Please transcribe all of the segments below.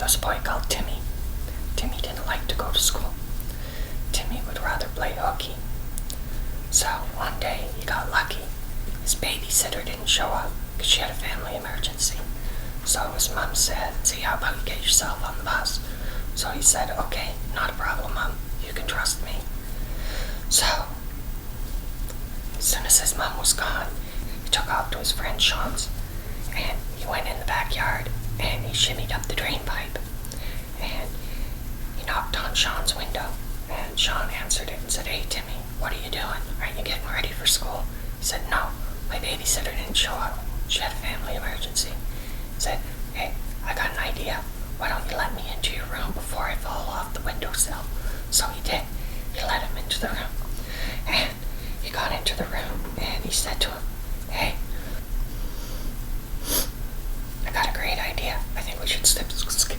there was a boy called Timmy. Timmy didn't like to go to school. Timmy would rather play hookey. So one day he got lucky. His babysitter didn't show up because she had a family emergency. So his mom said, see, how about you get yourself on the bus? So he said, okay, not a problem, Mom. You can trust me. So, as soon as his mom was gone, he took off to his friend Shaun's, and he went in the backyard, and he shimmied up the drain pipe, and he knocked on Shaun's window, and Shaun answered it and said, hey, Timmy, what are you doing? Aren't you getting ready for school? He said, no, my babysitter didn't show up. She had a family emergency. He said, hey, I got an idea. Why don't you let me into your room before I fall off the windowsill? So he did. He let him into the room. And he got into the room and he said to him, hey, I got a great idea. I think we should skip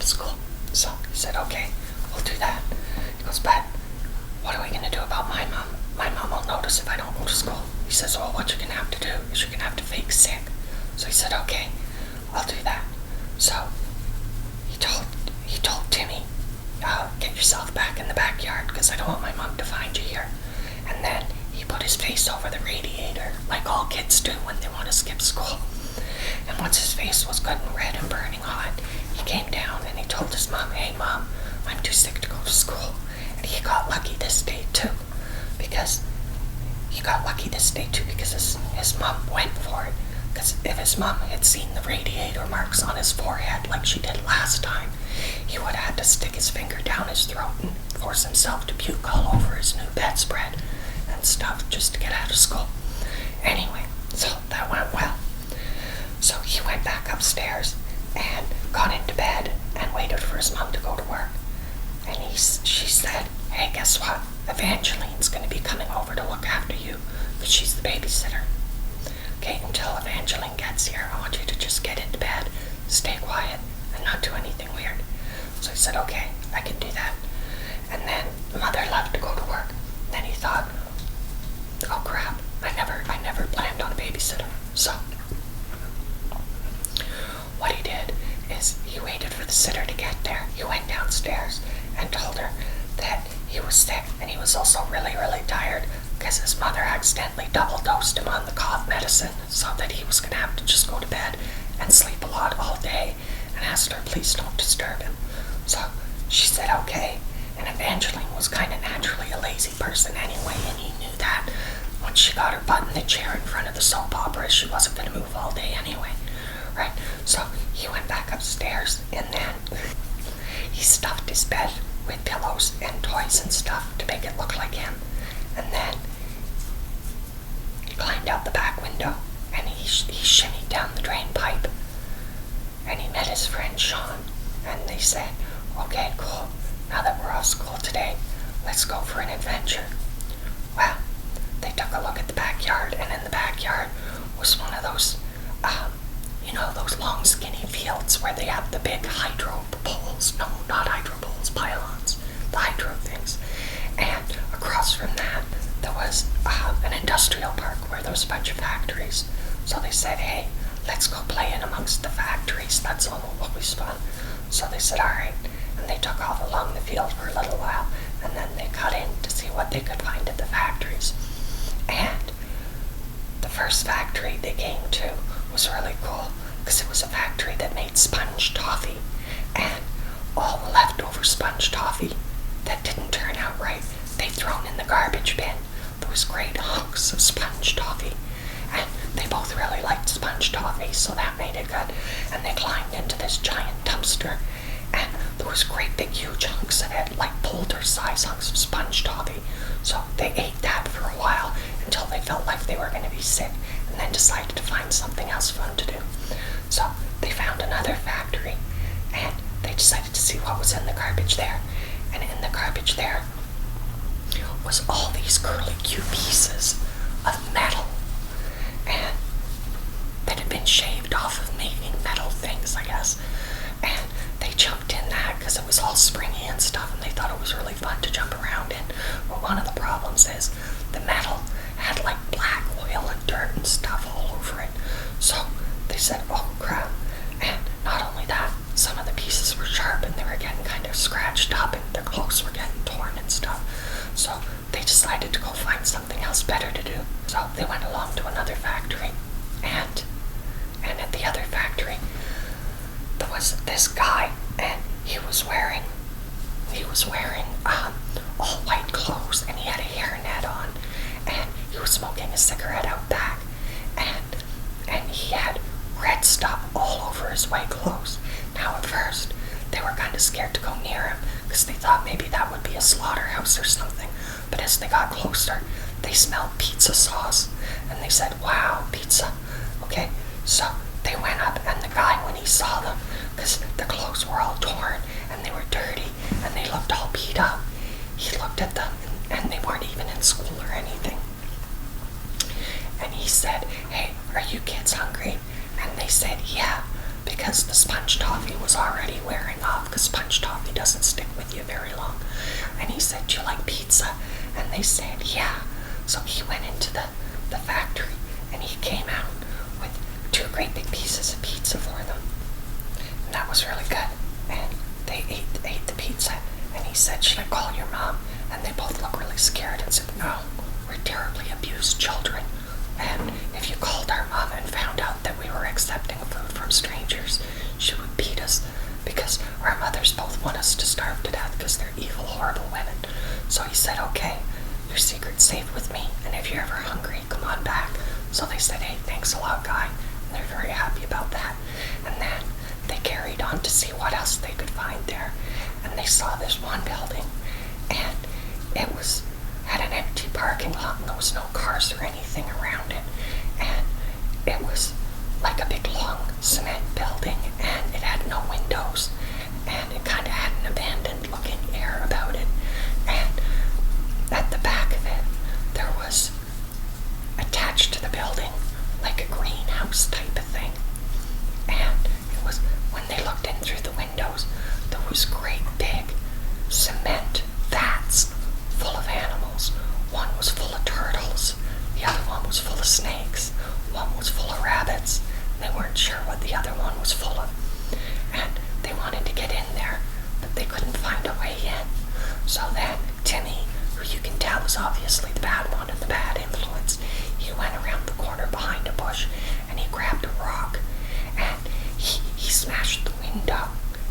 school. So he said, okay, we'll do that. He goes, but what are we going to do about my mom? My mom will notice if I don't go to school. He says, well, what you're going to have to do is you're going to have to fake sick. So he said, okay, I'll do that. So he told Timmy, get yourself back in the backyard because I don't want my mom to find you here. And then he put his face over the radiator like all kids do when they want to skip school. And once his face was good and red and burning hot, he came down and he told his mom, hey, Mom, I'm too sick to go to school. And he got lucky this day too because his mom went for it. Because if his mom had seen the radiator marks on his forehead like she did last time, he would have had to stick his finger down his throat and force himself to puke all over his new bedspread and stuff just to get out of school. Anyway, so that went well. So he went back upstairs and got into bed and waited for his mom to go to work. And she said, hey, guess what? Evangeline's going to be coming over to look after you because she's the babysitter. Okay, until Evangeline gets here, I want you to just get into bed, stay quiet, and not do anything weird. So he said, okay, I can do that. And then Mother left to go to work. Then he thought, oh crap, I never planned on a babysitter. So what he did is he waited for the sitter to get there. He went downstairs and told her that he was sick and he was also really, really tired because his mother accidentally double dosed him on the cough medicine so that he was going to have to just go to bed and sleep a lot all day, and asked her, please don't disturb him. So she said, okay. And Evangeline was kind of naturally a lazy person anyway, and he knew that. When she got her butt in the chair in front of the soap opera, she wasn't going to move all day anyway, right? So he went back upstairs, and then he stuffed his bed with pillows and toys and stuff to make it look like him. And then he climbed out the back window and he shimmied down the drain pipe. And he met his friend Shaun. And they said, okay, cool. Now that we're off school today, let's go for an adventure. Well, they took a look at the backyard, and in the backyard was one of those, those long skinny fields where they have the big hydro poles. No, not hydro poles, pylons. The hydro things. And across from that, there was an industrial park where there was a bunch of factories. So they said, hey, let's go play in amongst the factories. That's always fun. So they said, all right. And they took off along the field for a little while, and then they cut in to see what they could find at the factories. And the first factory they came to was really cool because it was a factory that made sponge toffee. And all the leftover sponge toffee that didn't turn out right, they'd thrown in the garbage bin. Those great hunks of sponge toffee. And they both really liked sponge toffee, so that made it good. And they climbed into this giant dumpster, and there was great big huge hunks of it, like boulder-sized hunks of sponge toffee. So they ate that for a while until they felt like they were going to be sick, and then decided to find something else fun to do. So they found another factory, and they decided to see what was in the garbage there. And in the garbage there was all these curly cute pieces of metal, and that had been shaved off of making metal things, I guess. And they jumped in that because it was all springy and stuff, and they thought it was really fun to jump around in. But one of the problems is the metal had like black oil and dirt and stuff all over it. So they said, oh crap. And not only that, some of the pieces were sharp and they clothes were getting torn and stuff. So they decided to go find something else better to do. So they went along to another factory, and at the other factory there was this guy, and he was wearing all white clothes, and he had a hairnet on, and he was smoking a cigarette out back, and he had red stuff all over his white clothes. Now at first they were kind of scared to go near him because they thought maybe that would be a slaughterhouse or something. But as they got closer, they smelled pizza sauce, and they said, "Wow, pizza." Okay, so they went up, and the guy, when he saw them, because the clothes were all torn and they were dirty and they looked all beat up, he looked at them, and they weren't even in school or anything. And he said, "Hey, are you kids hungry?" And they said, "Yeah," because the sponge toffee was already wearing off, because sponge toffee doesn't stick with you very long. And he said, "Do you like pizza?" And they said, "Yeah." So he went into the factory, and he came out with 2 great big pieces of pizza for them. And that was really good. And they ate the pizza, and he said, "Should I call your mom?" And they both looked really scared and said, "No, we're terribly abused children. And if you called our mom and found out that we were accepting food from strangers, she would beat us, because our mothers both want us to starve to death because they're evil, horrible women." So he said, "Okay, your secret's safe with me, and if you're ever hungry, come on back." So they said, "Hey, thanks a lot, guy." And they're very happy about that. And then they carried on to see what else they could find there. And they saw this one building, and it had an empty parking lot, and there was no cars or anything around it. And it was like a big long cement building, and it had no windows, and it kind of had an abandoned looking air about it. And at the back of it, there was attached to the building like a greenhouse type of thing. And it was, when they looked in through the windows, there was great big cement vats full of animals. One was full of turtles, the other one was full of snakes, one was full of rabbits. They weren't sure what the other one was full of. And they wanted to get in there, but they couldn't find a way in. So then Timmy, who you can tell is obviously the bad one and the bad influence, he went around the corner behind a bush, and he grabbed a rock, and he smashed the window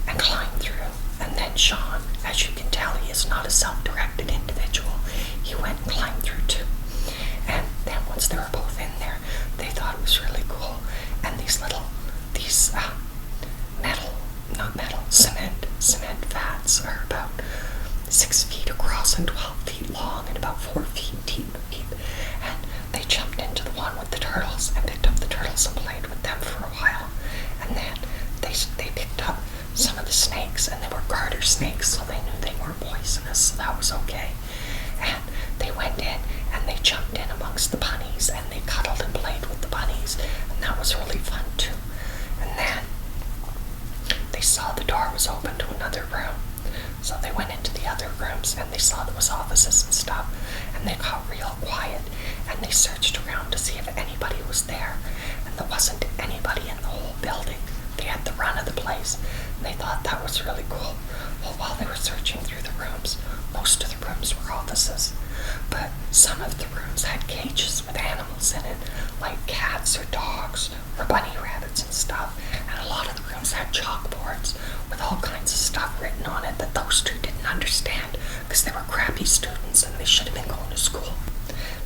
and climbed through. And then Shaun, as you can tell, he is not a self-directed individual. He went and climbed through too. And then once they were both in there, they thought it was really cool. And these cement vats are about 6 feet across and 12 feet long and about 4 feet deep. And they jumped into the one with the turtles and picked up the turtles and played with them for a while. And then they picked up some of the snakes, and they were garter snakes, so they knew they weren't poisonous, so that was okay. And they went in, and they jumped in amongst the bunnies, and they cuddled and played with the bunnies, and that was really fun too. And then they saw the door was open to another room, so they went into the other rooms, and they saw there was offices and stuff, and they got real quiet, and they searched around to see if anybody was there, and there wasn't anybody in the whole building. They had the run of the place, and they thought that was really cool. Well, while they were searching through the rooms, most of the rooms were offices, but some of the rooms had cages with animals in it, like cats or dogs or bunny rabbits and stuff, and a lot of the rooms had chalkboards with all kinds of stuff written on it that those two didn't understand because they were crappy students and they should have been going to school.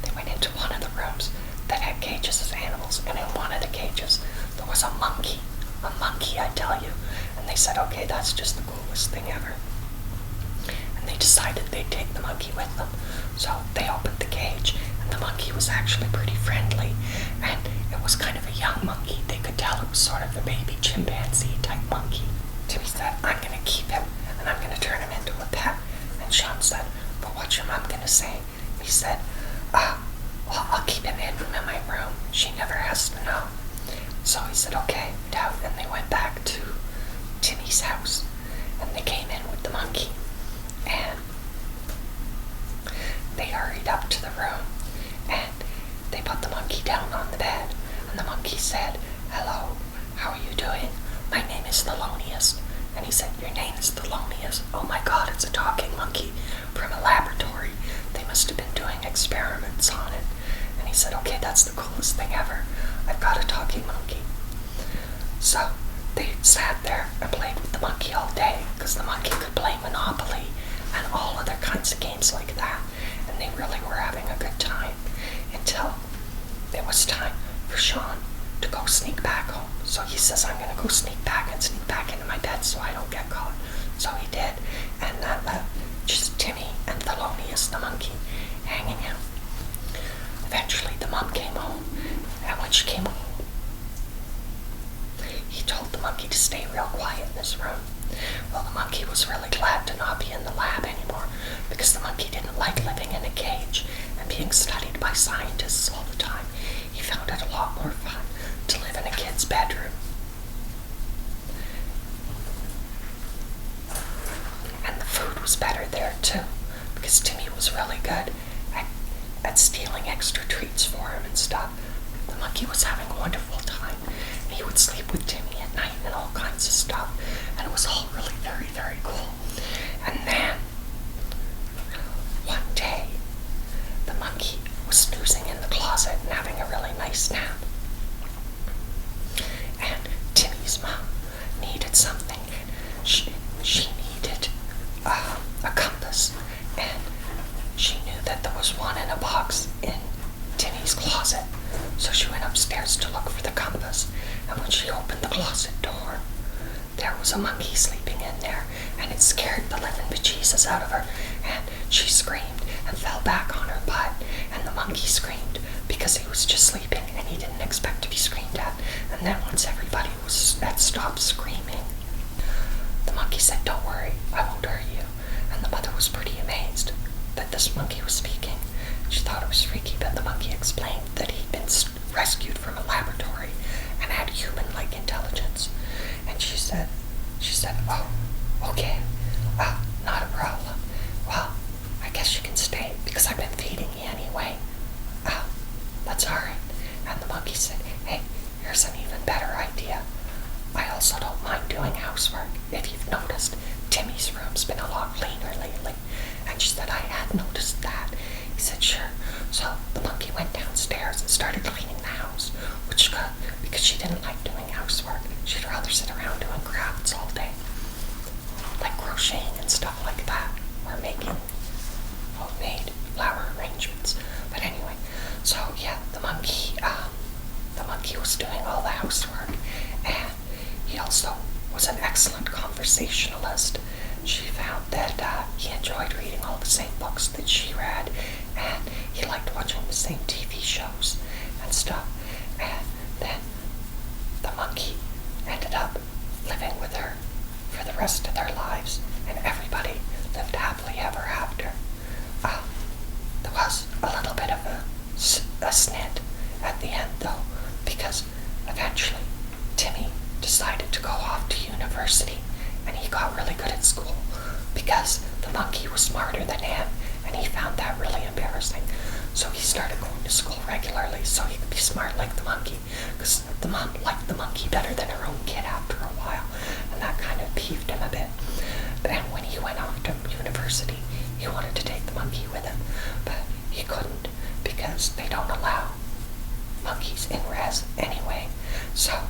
They went into one of the rooms that had cages of animals, and in one of the cages there was a monkey, I tell you. And they said, "Okay, that's just the coolest thing ever." And they decided they'd take the monkey with them. So they opened the cage, and the monkey was actually pretty friendly, and it was kind of a young monkey. They could tell it was sort of a baby chimpanzee type monkey. Timmy said, "I'm going to keep him, and I'm going to turn him into a pet." And Shaun said, "But what's your mom going to say?" He said, well, I'll keep him hidden in my room. She never has to know." So he said, "Okay," and they went back to Timmy's house, and they came in with the monkey, and they hurried up to the room, and they put the monkey down on the bed, and the monkey said, "Hello, how are you doing? My name is Thelonious, and he said, "Your name is Thelonious." "Oh my God, it's a talking monkey from a laboratory. They must have been doing experiments on it." And he said, "Okay, that's the coolest thing ever. I've got a talking monkey." So they sat there and played with the monkey all day, because the monkey could play Monopoly and all other kinds of games like that, and they really were having a good time until it was time for Shaun to go sneak back home. So he says, "I'm going to go sneak back into my bed so I don't get caught." So he did, and that left just Timmy and Thelonious the monkey hanging out. Eventually the mom came home, and when she came home, he told the monkey to stay real quiet in his room. Well, the monkey was really glad to not be in the lab anymore, because the monkey didn't like living in a cage and being studied by scientists all the time. He found it a lot more fun to live in a kid's bedroom. And the food was better there too, because Timmy was really good at stealing extra treats for him and stuff. The monkey was having a wonderful time. He would sleep with Timmy at night and all kinds of stuff, and it was all really very, very cool. And then one day the monkey was snoozing in the closet and having a really nice nap, and Timmy's mom needed something. She needed a compass, and she knew that there was one in a box in Timmy's closet. So she went upstairs to look for the compass, and when she opened the closet door, there was a monkey sleeping in there, and it scared the living bejesus out of her, and she screamed and fell back on her butt, and the monkey screamed because he was just sleeping and he didn't expect to be screamed at. And then once everybody had stopped screaming, the monkey said, "Don't worry, I won't hurt you." And the mother was pretty amazed that this monkey was speaking. She thought it was freaky, but the monkey explained that he'd been rescued from a laboratory and had human-like intelligence. And she said, "Oh, okay, not a problem. Well, I guess you can stay, because I've been feeding you anyway. That's all right." And the monkey said, "Hey, here's an even better idea. I also don't mind doing housework. If you've noticed, Timmy's room's been a lot cleaner lately." And she said, "I had noticed that." He said, "Sure." So the monkey went downstairs and started cleaning the house, which is good, because she didn't like doing housework. She'd rather sit around doing crafts all day, like crocheting and stuff like that, or making homemade flower arrangements. But anyway, so yeah, the monkey was doing all the housework, and he also was an excellent conversationalist. She found that he enjoyed reading all the same books that she read, and he liked watching the same TV shows and stuff. And then the monkey ended up living with her for the rest of their lives, and everybody lived happily ever after. There was a little bit of a snit at the end, though, because eventually Timmy decided to go off to university, and he got really good at school because the monkey was smarter than him, and he found that really embarrassing. So he started going to school regularly so he could be smart like the monkey, because the mom liked the monkey better than her own kid after a while, and that kind of peeved him a bit. And when he went off to university, he wanted to take the monkey with him, but he couldn't because they don't allow monkeys in res anyway. So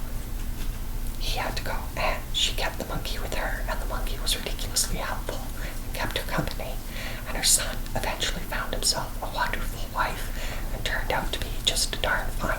he had to go, and she kept the monkey with her, and the monkey was ridiculously helpful and kept her company. And her son eventually found himself a wonderful wife and turned out to be just a darn fine